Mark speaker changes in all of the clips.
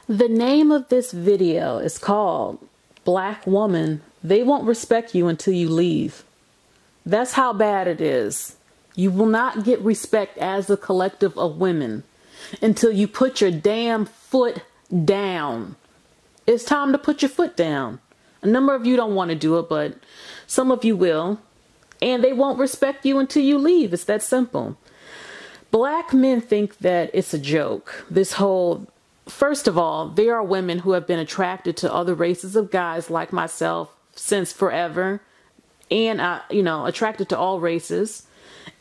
Speaker 1: The name of this video is called Black Woman, They Won't Respect You Until You Leave. That's how bad it is. You will not get respect as a collective of women until you put your damn foot down. It's time to put your foot down. A number of you don't want to do it, but some of you will. And they won't respect you until you leave. It's that simple. Black men think that it's a joke. First of all, there are women who have been attracted to other races of guys like myself since forever. And, attracted to all races.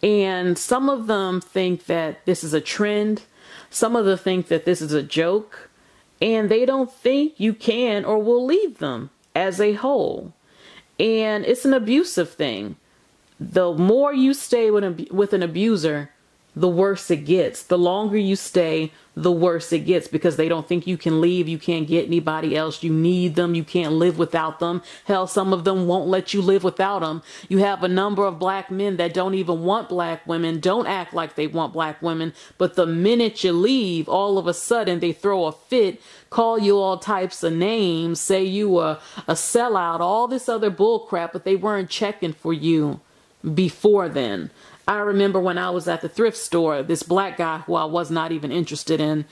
Speaker 1: And some of them think that this is a trend. Some of them think that this is a joke. And they don't think you can or will leave them as a whole. And it's an abusive thing. The more you stay with an abuser, the worse it gets. The longer you stay, the worse it gets, because they don't think you can leave. You can't get anybody else. You need them. You can't live without them. Hell, some of them won't let you live without them. You have a number of black men that don't even want black women, don't act like they want black women. But the minute you leave, all of a sudden they throw a fit, call you all types of names, say you a sellout, all this other bull crap, but they weren't checking for you before then. I remember when I was at the thrift store, this black guy who I was not even interested in,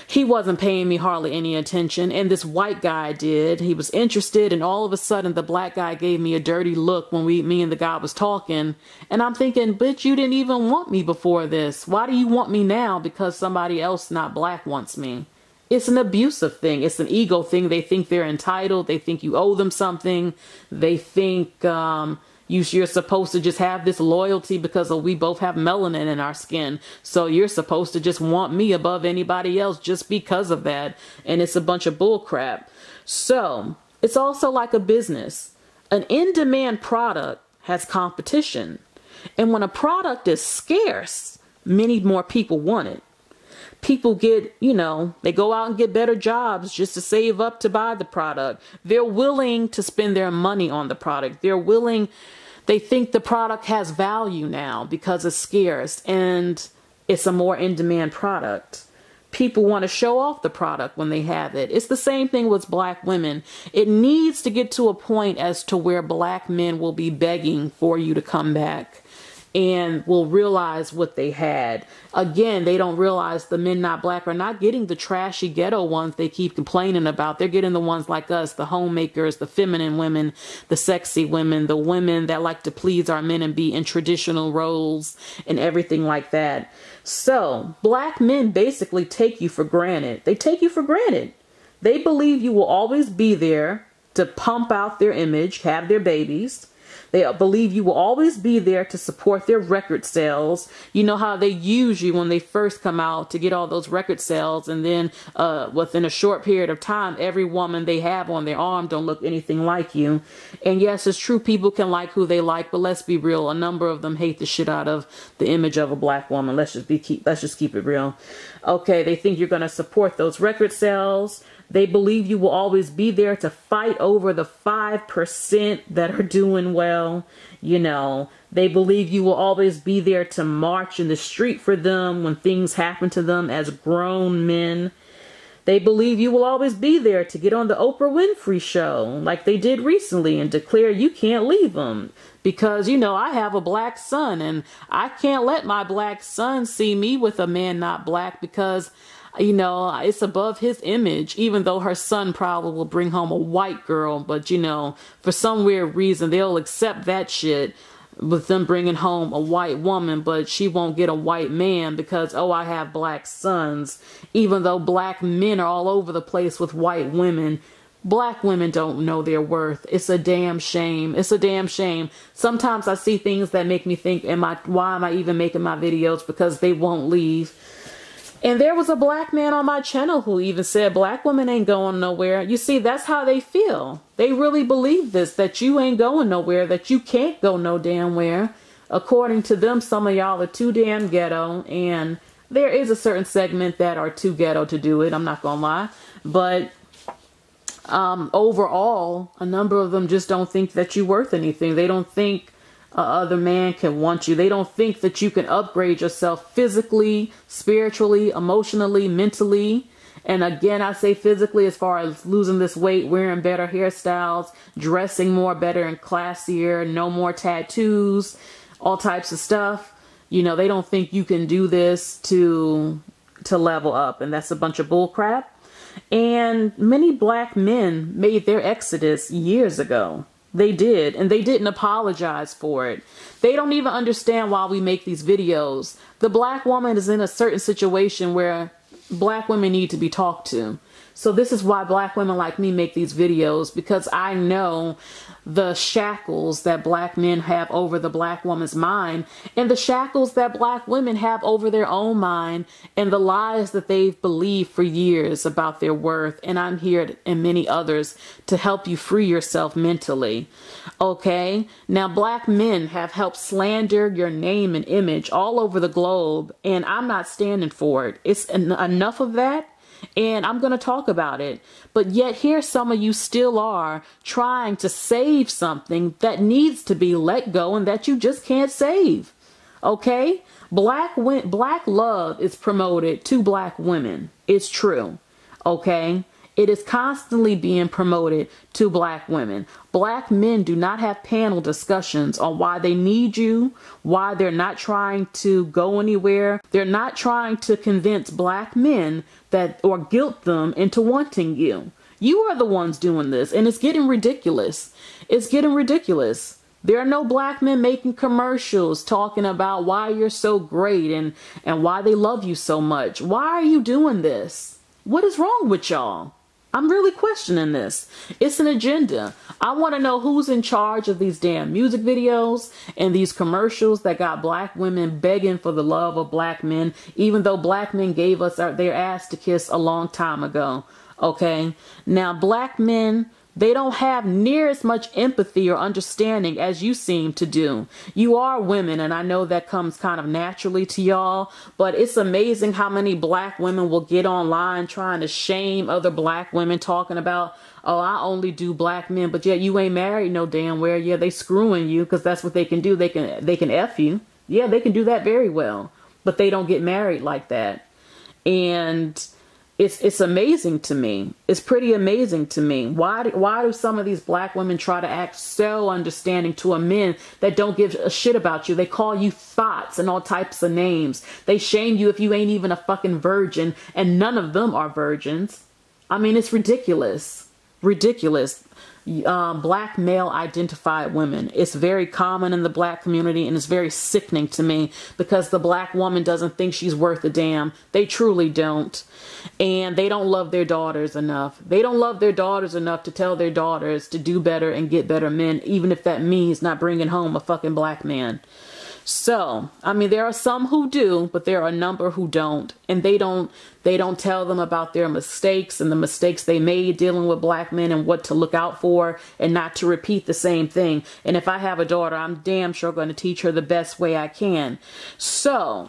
Speaker 1: he wasn't paying me hardly any attention, and this white guy did. He was interested, and all of a sudden the black guy gave me a dirty look when me and the guy was talking, and I'm thinking, bitch, you didn't even want me before this. Why do you want me now because somebody else not black wants me? It's an abusive thing. It's an ego thing. They think they're entitled. They think you owe them something. They think you're supposed to just have this loyalty because we both have melanin in our skin. So you're supposed to just want me above anybody else just because of that. And it's a bunch of bull crap. So it's also like a business. An in-demand product has competition. And when a product is scarce, many more people want it. People get, they go out and get better jobs just to save up to buy the product. They're willing to spend their money on the product. They think the product has value now because it's scarce and it's a more in-demand product. People want to show off the product when they have it. It's the same thing with black women. It needs to get to a point as to where black men will be begging for you to come back and will realize what they had. Again, they don't realize the men not black are not getting the trashy ghetto ones they keep complaining about. They're getting the ones like us, the homemakers, the feminine women, the sexy women, the women that like to please our men and be in traditional roles and everything like that. So black men basically take you for granted. They take you for granted. They believe you will always be there to pump out their image, have their babies. They believe you will always be there to support their record sales. You know how they use you when they first come out to get all those record sales, and then within a short period of time, every woman they have on their arm don't look anything like you. And yes, it's true, people can like who they like, but let's be real. A number of them hate the shit out of the image of a black woman. Let's just keep it real. Okay, they think you're going to support those record sales. They believe you will always be there to fight over the 5% that are doing well. They believe you will always be there to march in the street for them when things happen to them as grown men. They believe you will always be there to get on the Oprah Winfrey show like they did recently and declare you can't leave them. Because, I have a black son and I can't let my black son see me with a man not black because it's above his image, even though her son probably will bring home a white girl. But, for some weird reason, they'll accept that shit with them bringing home a white woman, but she won't get a white man because, I have black sons. Even though black men are all over the place with white women, black women don't know their worth. It's a damn shame. It's a damn shame. Sometimes I see things that make me think, why am I even making my videos? Because they won't leave. And there was a black man on my channel who even said black women ain't going nowhere. You see, that's how they feel. They really believe this, that you ain't going nowhere, that you can't go no damn where. According to them, some of y'all are too damn ghetto. And there is a certain segment that are too ghetto to do it. I'm not going to lie. But overall, a number of them just don't think that you're worth anything. They don't think other man can want you. They don't think that you can upgrade yourself physically, spiritually, emotionally, mentally, And again, I say physically, as far as losing this weight, wearing better hairstyles, dressing more better and classier, no more tattoos, all types of stuff. You know, they don't think you can do this to level up, and that's a bunch of bull crap. And many black men made their exodus years ago. They did, and they didn't apologize for it. They don't even understand why we make these videos. The black woman is in a certain situation where black women need to be talked to. So this is why black women like me make these videos, because I know the shackles that black men have over the black woman's mind, and the shackles that black women have over their own mind, and the lies that they've believed for years about their worth. And I'm here, and many others, to help you free yourself mentally. Okay? Now, black men have helped slander your name and image all over the globe, and I'm not standing for it. It's enough of that. And I'm going to talk about it. But yet here some of you still are trying to save something that needs to be let go and that you just can't save. Okay? Black love is promoted to black women. It's true. Okay? It is constantly being promoted to black women. Black men do not have panel discussions on why they need you, why they're not trying to go anywhere. They're not trying to convince black men that, or guilt them into wanting you. You are the ones doing this, and it's getting ridiculous. It's getting ridiculous. There are no black men making commercials talking about why you're so great and why they love you so much. Why are you doing this? What is wrong with y'all? I'm really questioning this. It's an agenda. I want to know who's in charge of these damn music videos and these commercials that got black women begging for the love of black men, even though black men gave us their ass to kiss a long time ago. Okay? Now, black men, they don't have near as much empathy or understanding as you seem to do. You are women, and I know that comes kind of naturally to y'all, but it's amazing how many black women will get online trying to shame other black women, talking about, oh, I only do black men, but yet you ain't married no damn where. Yeah, they screwing you, because that's what they can do. They can F you. Yeah, they can do that very well, but they don't get married like that. And it's amazing to me. It's pretty amazing to me. Why do some of these black women try to act so understanding to a men that don't give a shit about you? They call you thoughts and all types of names. They shame you if you ain't even a fucking virgin, and none of them are virgins. I mean, it's ridiculous. Ridiculous. Black male identified women. It's very common in the black community, and it's very sickening to me, because the black woman doesn't think she's worth a damn. They truly don't. And they don't love their daughters enough. They don't love their daughters enough to tell their daughters to do better and get better men, even if that means not bringing home a fucking black man. So, I mean, there are some who do, but there are a number who don't. And they don't tell them about their mistakes and the mistakes they made dealing with black men and what to look out for and not to repeat the same thing. And if I have a daughter, I'm damn sure going to teach her the best way I can. So,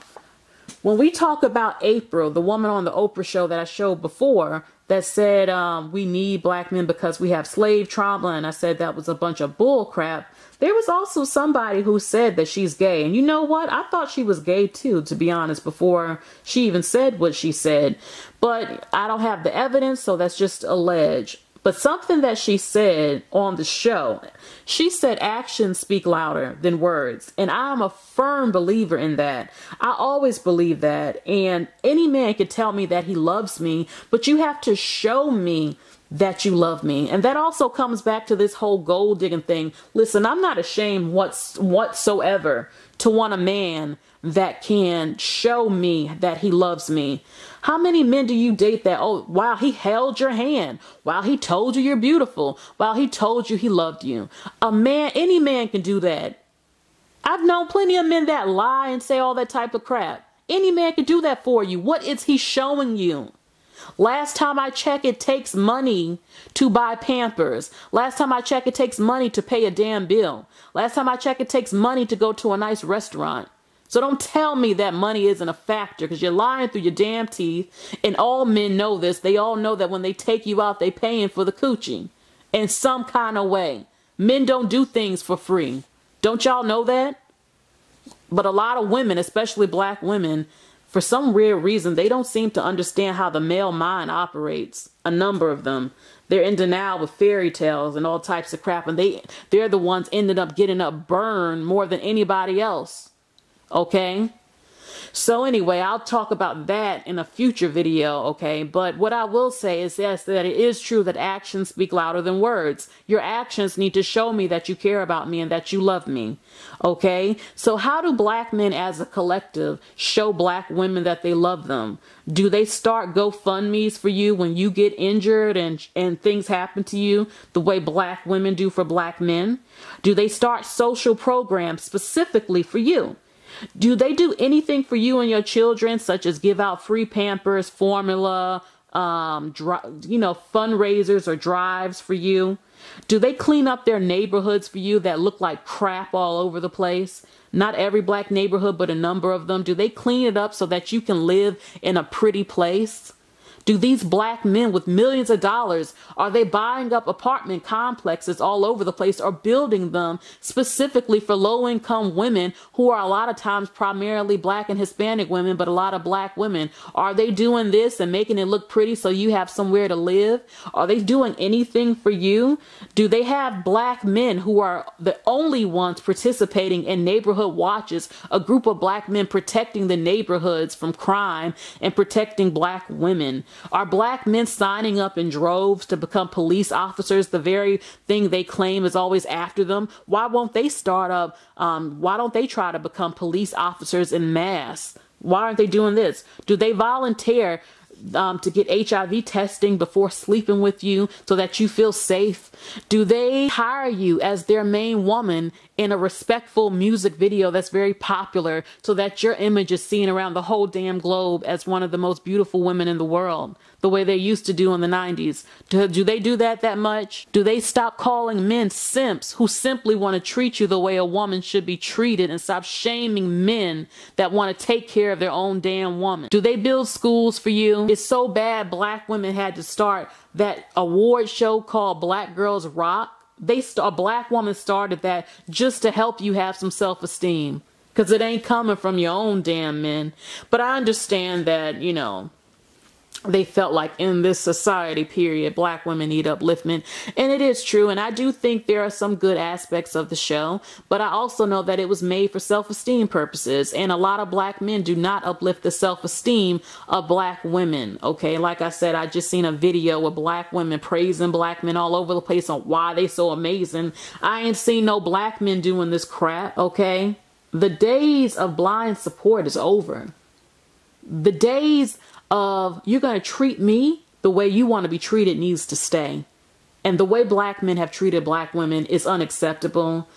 Speaker 1: when we talk about April, the woman on the Oprah show that I showed before that said we need black men because we have slave trauma, and I said that was a bunch of bull crap, there was also somebody who said that she's gay. And you know what? I thought she was gay too, to be honest, before she even said what she said. But I don't have the evidence, so that's just alleged. But something that she said on the show, she said actions speak louder than words. And I'm a firm believer in that. I always believe that. And any man can tell me that he loves me, but you have to show me that you love me. And that also comes back to this whole gold digging thing. Listen, I'm not ashamed whatsoever to want a man that can show me that he loves me. How many men do you date that, oh, wow, he held your hand, wow, he told you you're beautiful, wow, he told you he loved you? A man, any man can do that. I've known plenty of men that lie and say all that type of crap. Any man can do that for you. What is he showing you? Last time I checked, it takes money to buy Pampers. Last time I checked, it takes money to pay a damn bill. Last time I checked, it takes money to go to a nice restaurant. So don't tell me that money isn't a factor, because you're lying through your damn teeth. And all men know this. They all know that when they take you out, they paying for the coochie in some kind of way. Men don't do things for free. Don't y'all know that? But a lot of women, especially black women, For some weird reason, they don't seem to understand how the male mind operates. A number of them. They're in denial with fairy tales and all types of crap. And they're the ones ended up getting up burned more than anybody else. Okay? So anyway, I'll talk about that in a future video, okay? But what I will say is, yes, that it is true that actions speak louder than words. Your actions need to show me that you care about me and that you love me, okay? So how do black men as a collective show black women that they love them? Do they start GoFundMes for you when you get injured and things happen to you the way black women do for black men? Do they start social programs specifically for you? Do they do anything for you and your children, such as give out free Pampers, formula, fundraisers or drives for you? Do they clean up their neighborhoods for you that look like crap all over the place? Not every black neighborhood, but a number of them. Do they clean it up so that you can live in a pretty place? Do these black men with millions of dollars, are they buying up apartment complexes all over the place or building them specifically for low-income women who are a lot of times primarily black and Hispanic women, but a lot of black women? Are they doing this and making it look pretty so you have somewhere to live? Are they doing anything for you? Do they have black men who are the only ones participating in neighborhood watches, a group of black men protecting the neighborhoods from crime and protecting black women? Are black men signing up in droves to become police officers, the very thing they claim is always after them? Why won't they start up? Why don't they try to become police officers en masse? Why aren't they doing this? Do they volunteer to get HIV testing before sleeping with you so that you feel safe? Do they hire you as their main woman in a respectful music video that's very popular so that your image is seen around the whole damn globe as one of the most beautiful women in the world, the way they used to do in the 90s? Do they do that much? Do they stop calling men simps who simply want to treat you the way a woman should be treated and stop shaming men that want to take care of their own damn woman? Do they build schools for you? It's so bad black women had to start that award show called Black Girls Rock. A black woman started that just to help you have some self-esteem, because it ain't coming from your own damn men. But I understand that, they felt like in this society period, black women need upliftment. And it is true. And I do think there are some good aspects of the show, but I also know that it was made for self-esteem purposes. And a lot of black men do not uplift the self-esteem of black women. Okay. Like I said, I just seen a video with black women praising black men all over the place on why they so amazing. I ain't seen no black men doing this crap. Okay. The days of blind support is over. The days of you're going to treat me the way you want to be treated needs to stay. And the way black men have treated black women is unacceptable.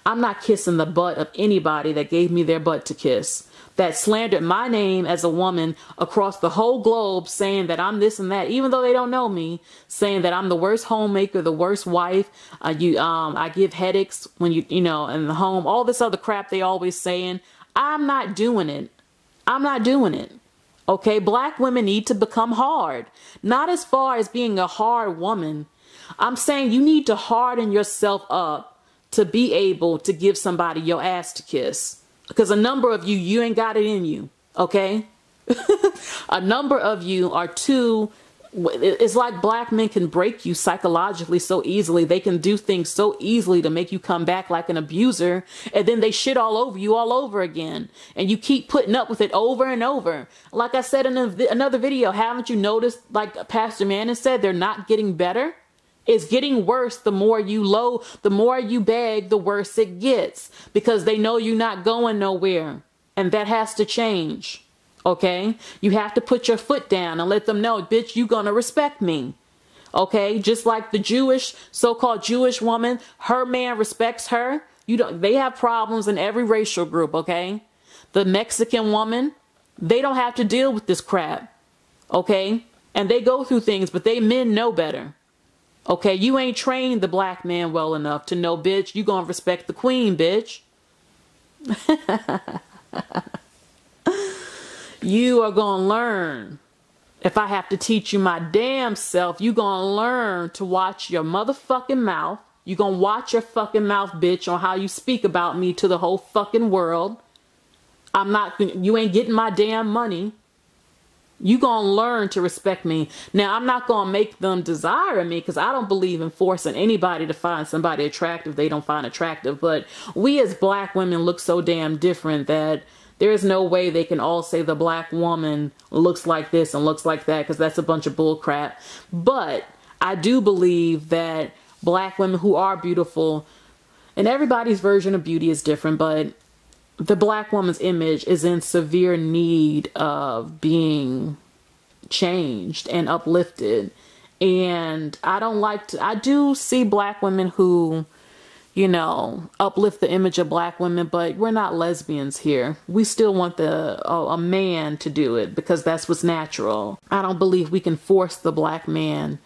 Speaker 1: I'm not kissing the butt of anybody that gave me their butt to kiss, that slandered my name as a woman across the whole globe, saying that I'm this and that, even though they don't know me, saying that I'm the worst homemaker, the worst wife. I give headaches when in the home, all this other crap they always saying. I'm not doing it. I'm not doing it. Okay, black women need to become hard. Not as far as being a hard woman. I'm saying you need to harden yourself up to be able to give somebody your ass to kiss. Because a number of you ain't got it in you. Okay? A number of you are too... It's like black men can break you psychologically so easily. They can do things so easily to make you come back like an abuser. And then they shit all over you all over again. And you keep putting up with it over and over. Like I said in another video, haven't you noticed, like Pastor Manning said, they're not getting better? It's getting worse. The more you beg, the worse it gets. Because they know you're not going nowhere. And that has to change. Okay, you have to put your foot down and let them know, bitch, you gonna respect me. Okay, just like the so-called Jewish woman, her man respects her. They have problems in every racial group. Okay, the Mexican woman, they don't have to deal with this crap. Okay, and they go through things, but men know better. Okay, you ain't trained the black man well enough to know, bitch, you gonna respect the queen, bitch. You are going to learn. If I have to teach you my damn self, you going to learn to watch your motherfucking mouth. You going to watch your fucking mouth, bitch, on how you speak about me to the whole fucking world. You ain't getting my damn money. You gonna learn to respect me. Now, I'm not gonna make them desire me, because I don't believe in forcing anybody to find somebody attractive they don't find attractive. But we as black women look so damn different that there is no way they can all say the black woman looks like this and looks like that, because that's a bunch of bull crap. But I do believe that black women who are beautiful, and everybody's version of beauty is different, but the black woman's image is in severe need of being changed and uplifted. And I do see black women who, you know, uplift the image of black women, but we're not lesbians here. We still want a man to do it, because that's what's natural. I don't believe we can force the black man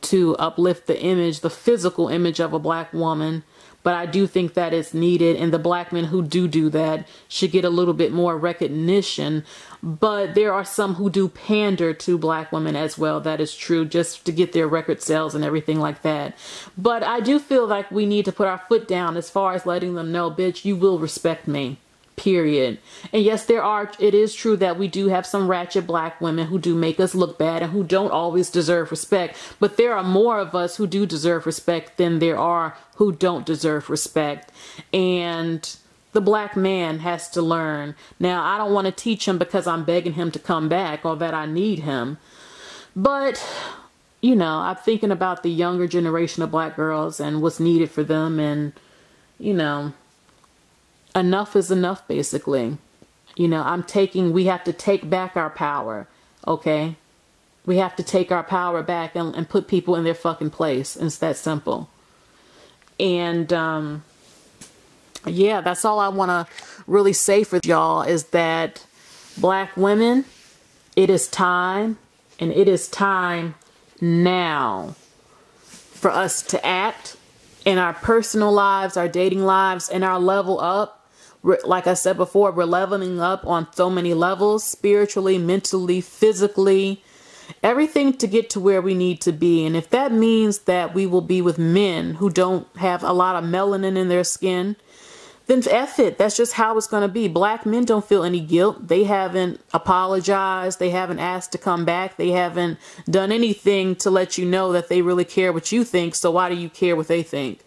Speaker 1: to uplift the image, the physical image of a black woman. But I do think that it's needed, and the black men who do that should get a little bit more recognition. But there are some who do pander to black women as well. That is true, just to get their record sales and everything like that. But I do feel like we need to put our foot down as far as letting them know, bitch, you will respect me. Period. And yes, it is true that we do have some ratchet black women who do make us look bad and who don't always deserve respect. But there are more of us who do deserve respect than there are who don't deserve respect. And the black man has to learn. Now, I don't want to teach him because I'm begging him to come back or that I need him. But, you know, I'm thinking about the younger generation of black girls and what's needed for them. And, you know, enough is enough, basically. You know, we have to take back our power, okay? We have to take our power back and put people in their fucking place. It's that simple. And, yeah, that's all I want to really say for y'all, is that black women, it is time, and it is time now for us to act in our personal lives, our dating lives, and our level up. Like I said before, we're leveling up on so many levels, spiritually, mentally, physically, everything to get to where we need to be. And if that means that we will be with men who don't have a lot of melanin in their skin, then F it. That's just how it's going to be. Black men don't feel any guilt. They haven't apologized. They haven't asked to come back. They haven't done anything to let you know that they really care what you think. So why do you care what they think?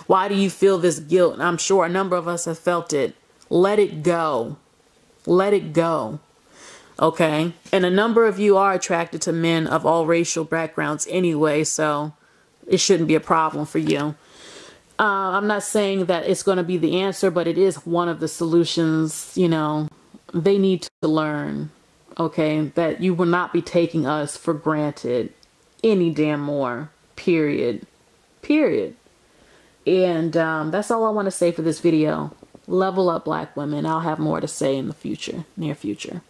Speaker 1: Why do you feel this guilt? And I'm sure a number of us have felt it. Let it go. Let it go. Okay? And a number of you are attracted to men of all racial backgrounds anyway, so it shouldn't be a problem for you. I'm not saying that it's going to be the answer, but it is one of the solutions. You know, they need to learn, okay, that you will not be taking us for granted any damn more. Period. Period. And that's all I want to say for this video. Level up, black women. I'll have more to say in the future, near future.